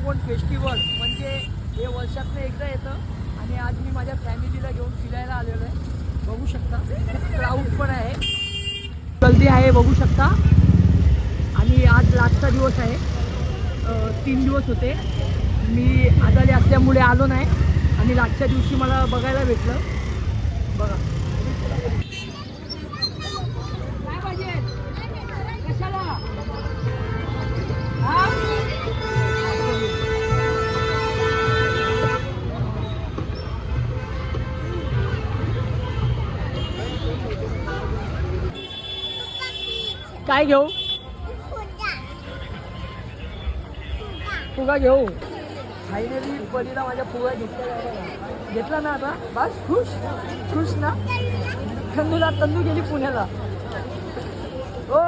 कोण फेस्टिवल म्हणजे हे वर्षातनं एकदा येतं आणि आज मी माझ्या फॅमिलीला घेऊन फिरायला आलेलो आहे. बघू शकता खूप क्राऊड पण आहे, गर्दी आहे बघू शकता. आणि आज लास्टचा दिवस आहे. 3 दिवस होते, मी आजारी असल्यामुळे आलो नाही आणि लास्टच्या दिवशी मला बघायला भेटलं. बघा काय पाहिजे कशाला. काय घेऊ? फुगा घेऊ. फायनली परीला माझ्या फुगा घेतला ना आता. बस खुश खुश ना. तंदू गेली पुण्याला. हो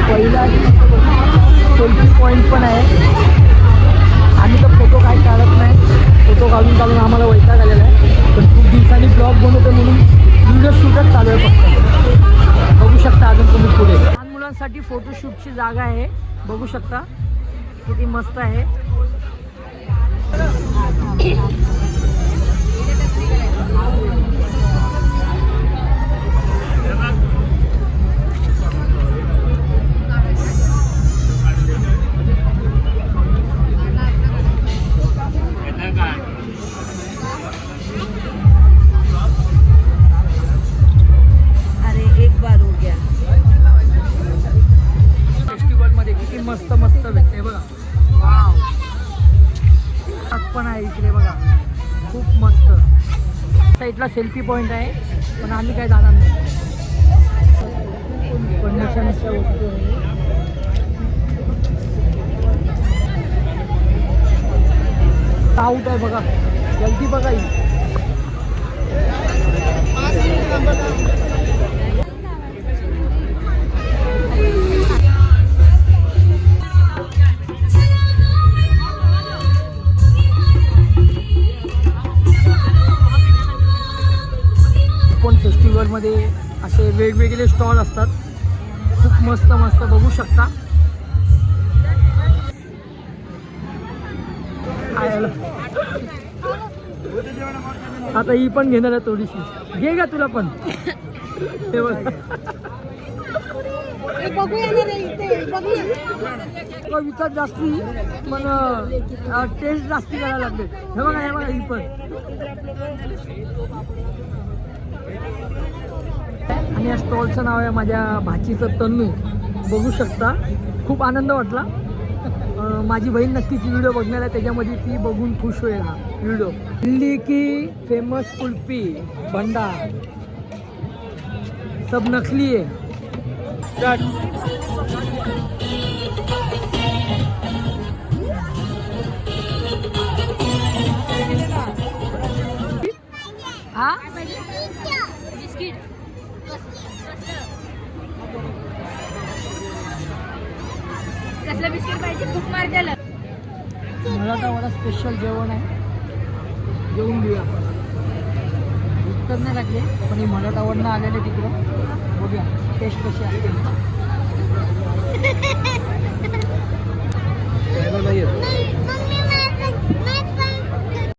पहिला सेल्फी पॉईंट पण आहे. आम्ही तर फोटो काय काढत नाही, फोटो काढून आम्हाला वैताग आलेला आहे. पण खूप दिवसांनी ब्लॉग बनवतो म्हणून व्हिडिओ शूटच चालू आहे फक्त. बघू शकता अजून तुम्ही पुढे लहान मुलांसाठी फोटोशूटची जागा आहे. बघू शकता किती मस्त आहे. मस्त मस्त भेटते बघा. वाव पण आहे इकडे बघा, खूप मस्त. साईडला सेल्फी पॉइंट आहे पण आम्ही काय जाणार नाही. कंडिशनच्या वस्तू आहे. आउट आहे बघा, जल्दी बघा. फेस्टिवलमध्ये असे वेगवेगळे स्टॉल असतात, खूप मस्त मस्त बघू शकता. आता ही पण घेणार आहे थोडीशी. घे का तुला पण. हे बघ विचार जास्ती पण टेस्ट जास्ती करायला लागले. हे बघा हे बघा ही पण. आणि या स्टॉलचं नाव आहे माझ्या भाचीचं तन्नू. बघू शकता खूप आनंद वाटला. माझी बहीण नक्कीच व्हिडिओ बघणार आहे, त्याच्यामध्ये ती बघून खुश होईल हा व्हिडिओ. दिल्ली की फेमस कुल्फी भंडा सब नकली है. हा बिस्किट कसलं बिस्किट पाहिजे? खूप मार द्यायला. मला तर मला स्पेशल जेवण आहे, जेवून घेऊया. उत्तर नाही लागले पण हे मराठावरनं आलेले तिकडं. बघूया टेस्ट कशी असते.